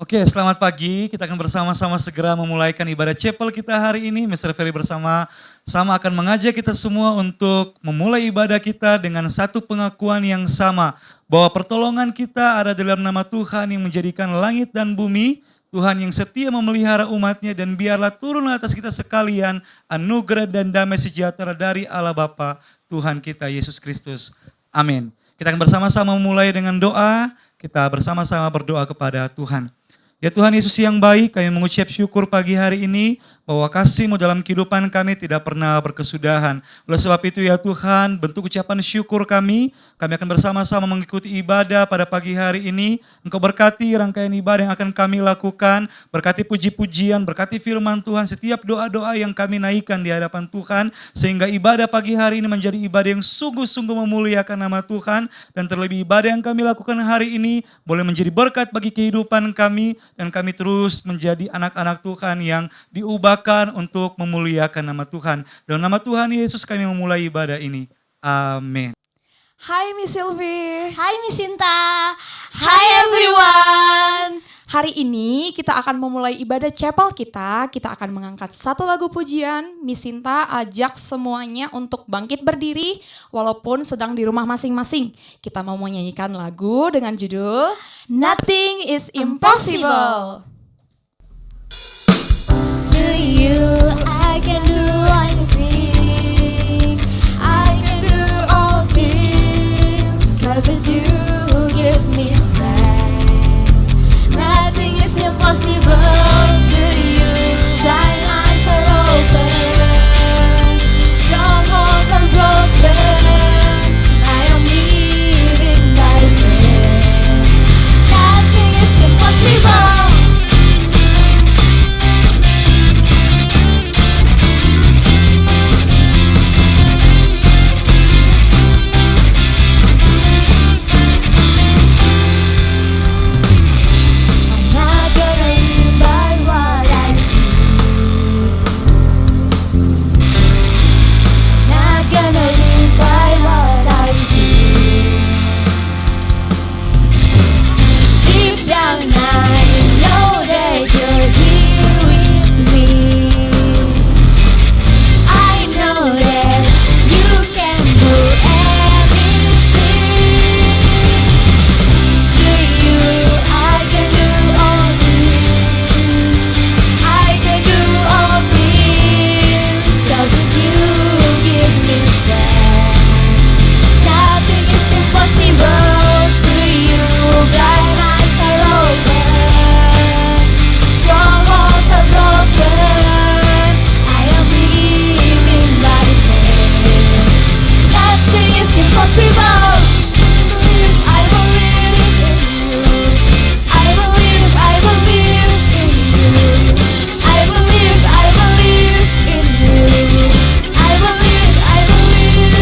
Oke, selamat pagi. Kita akan bersama-sama segera memulaikan ibadah chapel kita hari ini. Mr. Ferry bersama-sama akan mengajak kita semua untuk memulai ibadah kita dengan satu pengakuan yang sama. Bahwa pertolongan kita ada dalam nama Tuhan yang menjadikan langit dan bumi. Tuhan yang setia memelihara umatnya dan biarlah turun atas kita sekalian anugerah dan damai sejahtera dari Allah Bapa Tuhan kita Yesus Kristus. Amin. Kita akan bersama-sama memulai dengan doa. Kita bersama-sama berdoa kepada Tuhan. Ya Tuhan Yesus yang baik, kami mengucap syukur pagi hari ini bahwa kasih-Mu dalam kehidupan kami tidak pernah berkesudahan. Oleh sebab itu ya Tuhan, bentuk ucapan syukur kami akan bersama-sama mengikuti ibadah pada pagi hari ini. Engkau berkati rangkaian ibadah yang akan kami lakukan, berkati puji-pujian, berkati firman Tuhan, setiap doa-doa yang kami naikkan di hadapan Tuhan, sehingga ibadah pagi hari ini menjadi ibadah yang sungguh-sungguh memuliakan nama Tuhan, dan terlebih ibadah yang kami lakukan hari ini boleh menjadi berkat bagi kehidupan kami, dan kami terus menjadi anak-anak Tuhan yang diubahkan untuk memuliakan nama Tuhan. Dalam nama Tuhan Yesus kami memulai ibadah ini. Amin. Hai Miss Sylvie. Hai Miss Sinta. Hai everyone. Hari ini kita akan memulai ibadah chapel kita. Kita akan mengangkat satu lagu pujian. Miss Sinta ajak semuanya untuk bangkit berdiri walaupun sedang di rumah masing-masing. Kita mau menyanyikan lagu dengan judul Nothing is Impossible. To you I can do anything. I can do all things. Cause it's you who give me strength. Nothing is impossible to you. Blind eyes are open. Strongholds are broken. I am living by faith. Nothing is impossible. I'm not gonna live by what I see. Not gonna live by what I feel. Deep down I know that you're here with me. I know that you can do anything. To you I can do all things. I can do all things. 'Cause it's you who give me strength. Nothing is impossible to you. Blind eyes are open. Strongholds are broken. I am living by faith. Nothing is impossible. I believe in you. I believe in you. I believe in you. I believe.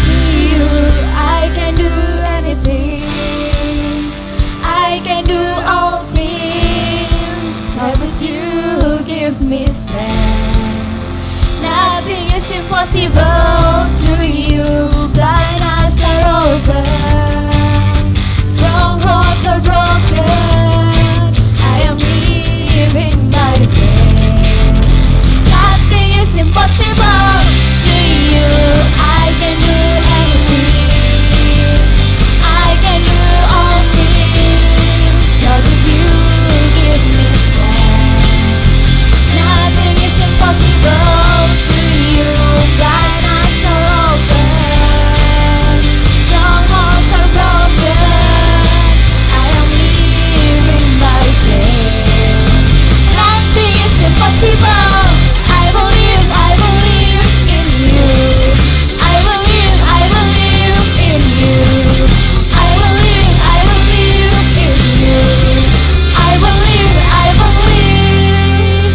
To you I can do anything. I can do all things. 'Cause it's you who give me strength. Nothing is impossible to you. Blind eyes are open. Strongholds are broken. I am living by faith. Nothing is impossible to you. I can do anything. I can do all things. 'Cause it's you who give me strength. Nothing is impossible to you. Blind eyes are open. Strongholds are broken. I am living by faith. Nothing is impossible. I believe in you. I believe in you. I believe in you. I believe.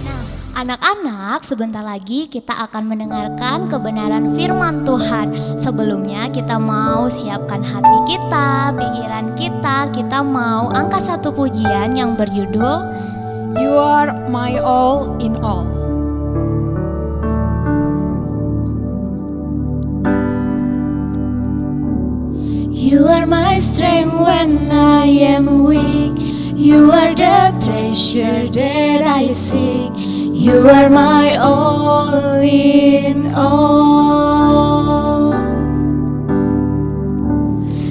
Nah, anak-anak, sebentar lagi kita akan mendengarkan kebenaran firman Tuhan. Sebelumnya kita mau siapkan hati kita, pikiran kita mau angkat satu pujian yang berjudul You are my all in all. You You are my strength when I am weak. You are the treasure that I seek. You are my all in all.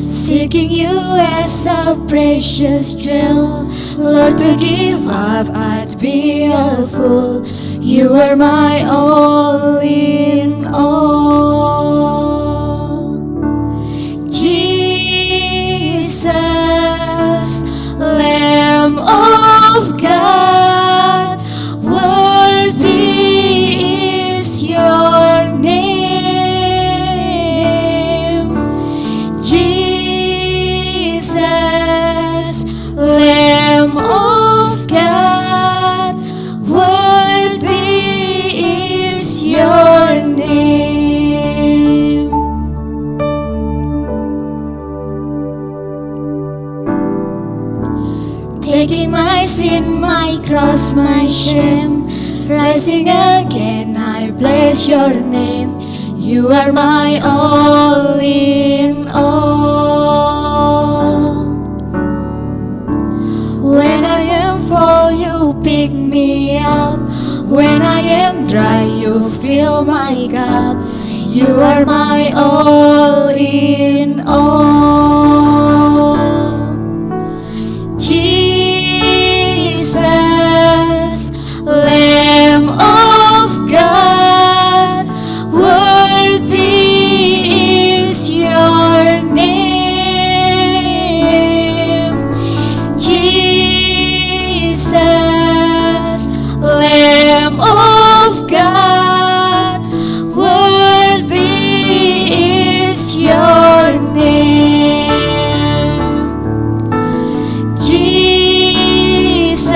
Seeking you as a precious jewel, Lord, to give up I'd be a fool. You are my all in all. Jesus, Lamb of God, worthy is your name. Jesus, Lamb of God, worthy is your name. Taking my sin, my cross, my shame, rising again, I bless your name. You are my all in all. When I am full, you pick me up. When I am dry, you fill my cup. You are my all in all. Jesus, Lamb of God, worthy is your name. Jesus, Lamb of God, worthy is your name. Jesus,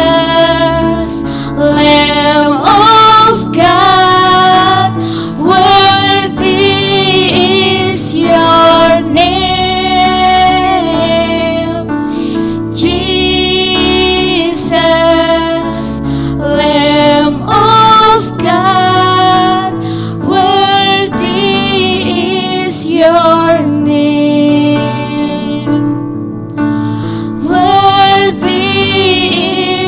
Lamb of God, worthy is your name. Jesus, Lamb of God, worthy is your name. Worthy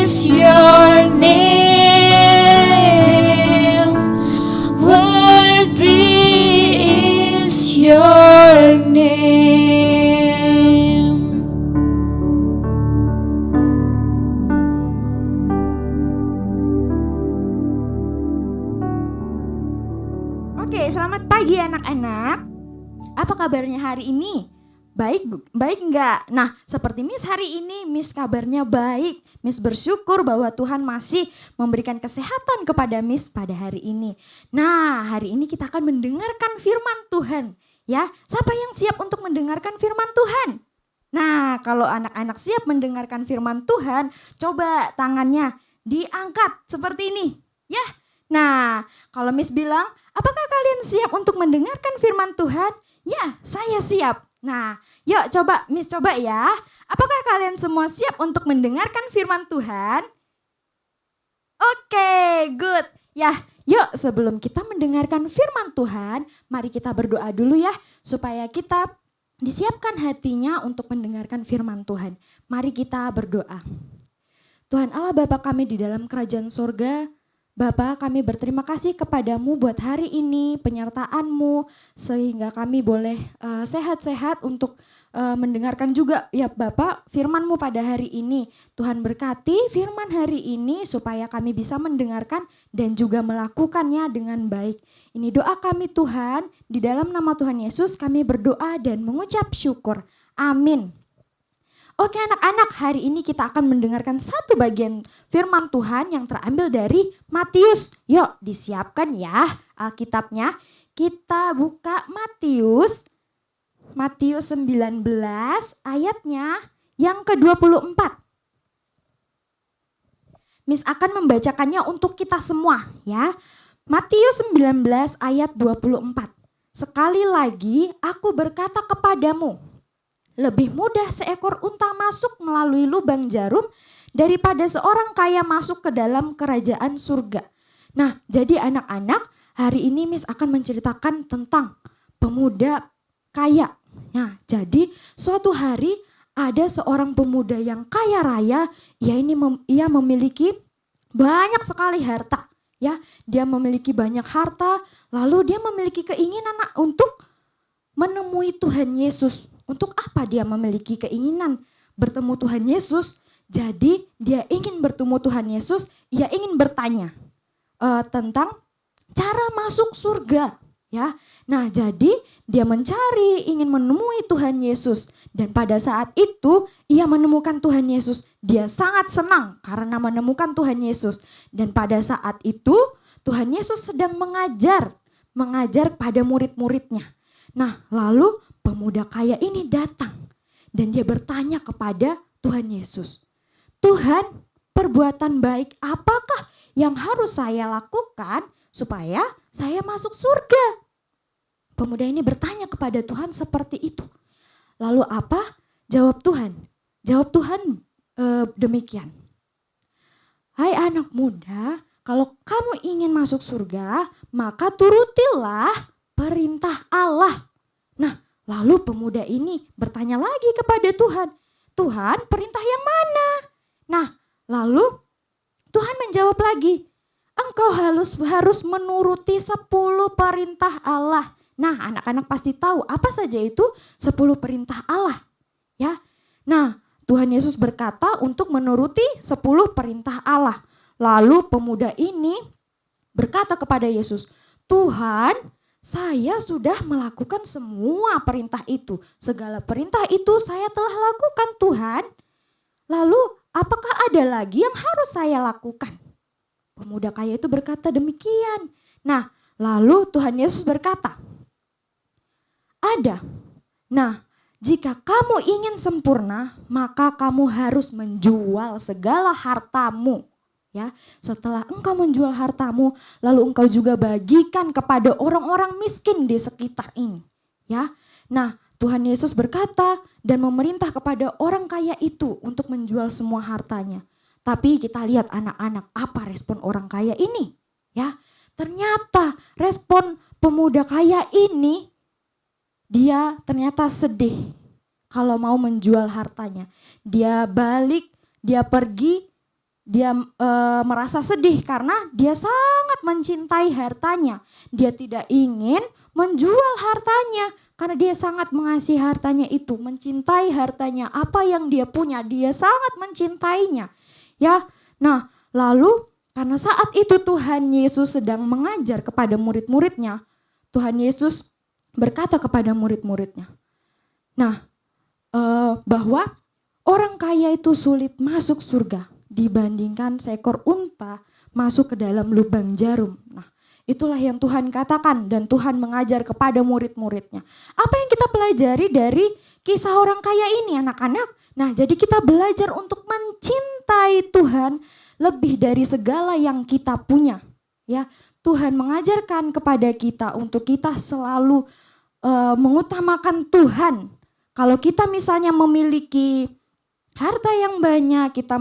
is your name. Worthy is your name. Oke, selamat pagi anak-anak. Apa kabarnya hari ini? Baik enggak? Nah, seperti Miss hari ini, Miss kabarnya baik. Miss bersyukur bahwa Tuhan masih memberikan kesehatan kepada Miss pada hari ini. Nah, hari ini kita akan mendengarkan firman Tuhan. Ya, siapa yang siap untuk mendengarkan firman Tuhan? Nah, kalau anak-anak siap mendengarkan firman Tuhan, coba tangannya diangkat seperti ini. Ya, nah kalau Miss bilang, apakah kalian siap untuk mendengarkan firman Tuhan? Ya, saya siap. Nah, yuk coba Miss coba ya. Apakah kalian semua siap untuk mendengarkan firman Tuhan? Oke, good. Ya, yuk sebelum kita mendengarkan firman Tuhan, mari kita berdoa dulu ya. Supaya kita disiapkan hatinya untuk mendengarkan firman Tuhan. Mari kita berdoa. Tuhan Allah Bapa kami di dalam kerajaan sorga, Bapa, kami berterima kasih kepadamu buat hari ini, penyertaan-Mu, sehingga kami boleh sehat-sehat untuk mendengarkan juga ya Bapak firman-Mu pada hari ini. Tuhan berkati firman hari ini supaya kami bisa mendengarkan dan juga melakukannya dengan baik. Ini doa kami Tuhan, di dalam nama Tuhan Yesus kami berdoa dan mengucap syukur. Amin. Oke anak-anak, hari ini kita akan mendengarkan satu bagian firman Tuhan yang terambil dari Matius. Yuk disiapkan ya Alkitabnya. Kita buka Matius 19 ayatnya yang ke-24. Miss akan membacakannya untuk kita semua ya. Matius 19 ayat 24. Sekali lagi aku berkata kepadamu, lebih mudah seekor unta masuk melalui lubang jarum daripada seorang kaya masuk ke dalam kerajaan surga. Nah, jadi anak-anak, hari ini Miss akan menceritakan tentang pemuda kaya. Nah, jadi suatu hari ada seorang pemuda yang kaya raya, ia memiliki banyak sekali harta. Ya, dia memiliki banyak harta, lalu dia memiliki keinginan untuk menemui Tuhan Yesus. Untuk apa dia memiliki keinginan bertemu Tuhan Yesus? Jadi dia ingin bertemu Tuhan Yesus, ia ingin bertanya tentang cara masuk surga. Ya, nah jadi dia mencari, ingin menemui Tuhan Yesus. Dan pada saat itu ia menemukan Tuhan Yesus. Dia sangat senang karena menemukan Tuhan Yesus. Dan pada saat itu Tuhan Yesus sedang mengajar pada murid-muridnya. Nah, lalu pemuda kaya ini datang dan dia bertanya kepada Tuhan Yesus, "Tuhan, perbuatan baik apakah yang harus saya lakukan supaya saya masuk surga?" Pemuda ini bertanya kepada Tuhan seperti itu. Lalu apa? Jawab Tuhan. Jawab Tuhan demikian. "Hai anak muda, kalau kamu ingin masuk surga, maka turutilah perintah Allah." Nah, lalu pemuda ini bertanya lagi kepada Tuhan, "Tuhan, perintah yang mana?" Nah, lalu Tuhan menjawab lagi, "Engkau harus menuruti 10 perintah Allah." Nah, anak-anak pasti tahu apa saja itu 10 perintah Allah. Ya. Nah, Tuhan Yesus berkata untuk menuruti 10 perintah Allah. Lalu pemuda ini berkata kepada Yesus, "Tuhan, saya sudah melakukan semua perintah itu. Segala perintah itu saya telah lakukan, Tuhan. Lalu apakah ada lagi yang harus saya lakukan?" Pemuda kaya itu berkata demikian. Nah, lalu Tuhan Yesus berkata, "Ada. Nah, jika kamu ingin sempurna, maka kamu harus menjual segala hartamu. Ya, setelah engkau menjual hartamu, lalu engkau juga bagikan kepada orang-orang miskin di sekitar ini." Ya. Nah, Tuhan Yesus berkata dan memerintah kepada orang kaya itu untuk menjual semua hartanya. Tapi kita lihat anak-anak, apa respon orang kaya ini? Ya, ternyata respon pemuda kaya ini, dia ternyata sedih kalau mau menjual hartanya. Dia balik, dia pergi, dia merasa sedih karena dia sangat mencintai hartanya. Dia tidak ingin menjual hartanya karena dia sangat mengasihi hartanya itu, mencintai hartanya, apa yang dia punya, dia sangat mencintainya. Ya, nah lalu karena saat itu Tuhan Yesus sedang mengajar kepada murid-muridnya, Tuhan Yesus berkata kepada murid-muridnya, bahwa orang kaya itu sulit masuk surga dibandingkan seekor unta masuk ke dalam lubang jarum. Nah, itulah yang Tuhan katakan dan Tuhan mengajar kepada murid-muridnya. Apa yang kita pelajari dari kisah orang kaya ini, anak-anak? Nah, jadi kita belajar untuk mencintai Tuhan lebih dari segala yang kita punya. Ya, Tuhan mengajarkan kepada kita untuk kita selalu mengutamakan Tuhan. Kalau kita misalnya memiliki harta yang banyak, kita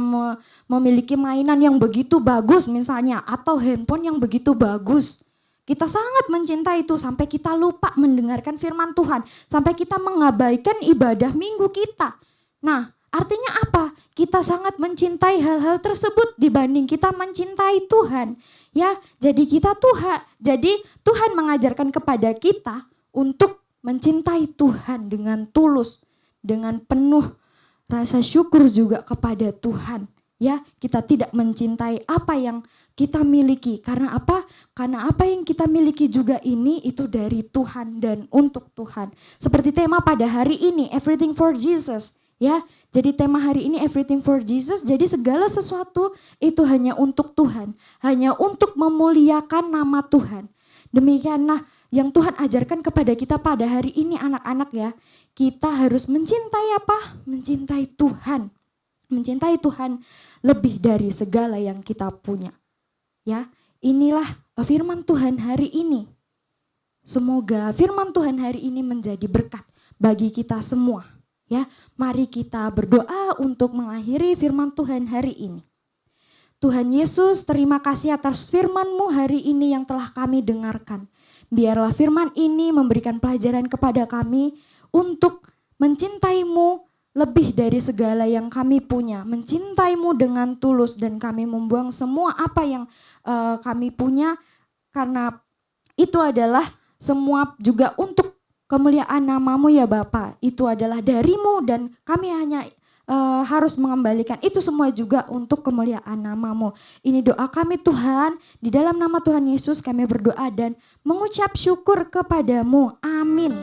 memiliki mainan yang begitu bagus misalnya, atau handphone yang begitu bagus, kita sangat mencintai itu sampai kita lupa mendengarkan firman Tuhan, sampai kita mengabaikan ibadah minggu kita. Nah, artinya apa? Kita sangat mencintai hal-hal tersebut dibanding kita mencintai Tuhan. Ya, jadi Tuhan mengajarkan kepada kita untuk mencintai Tuhan dengan tulus, dengan penuh rasa syukur juga kepada Tuhan. Ya, kita tidak mencintai apa yang kita miliki. Karena apa? Karena apa yang kita miliki juga ini itu dari Tuhan dan untuk Tuhan. Seperti tema pada hari ini, Everything for Jesus. Ya, jadi tema hari ini Everything for Jesus. Jadi segala sesuatu itu hanya untuk Tuhan, hanya untuk memuliakan nama Tuhan. Demikianlah yang Tuhan ajarkan kepada kita pada hari ini, anak-anak ya. Kita harus mencintai apa? Mencintai Tuhan. Mencintai Tuhan lebih dari segala yang kita punya. Ya, inilah firman Tuhan hari ini. Semoga firman Tuhan hari ini menjadi berkat bagi kita semua. Ya, mari kita berdoa untuk mengakhiri firman Tuhan hari ini. Tuhan Yesus, terima kasih atas firman-Mu hari ini yang telah kami dengarkan. Biarlah firman ini memberikan pelajaran kepada kami untuk mencintaimu lebih dari segala yang kami punya, mencintaimu dengan tulus, dan kami membuang semua apa yang kami punya, karena itu adalah semua juga untuk kemuliaan namamu ya Bapa. Itu adalah darimu dan kami hanya harus mengembalikan itu semua juga untuk kemuliaan namamu. Ini doa kami Tuhan, di dalam nama Tuhan Yesus kami berdoa dan mengucap syukur kepadamu. Amin.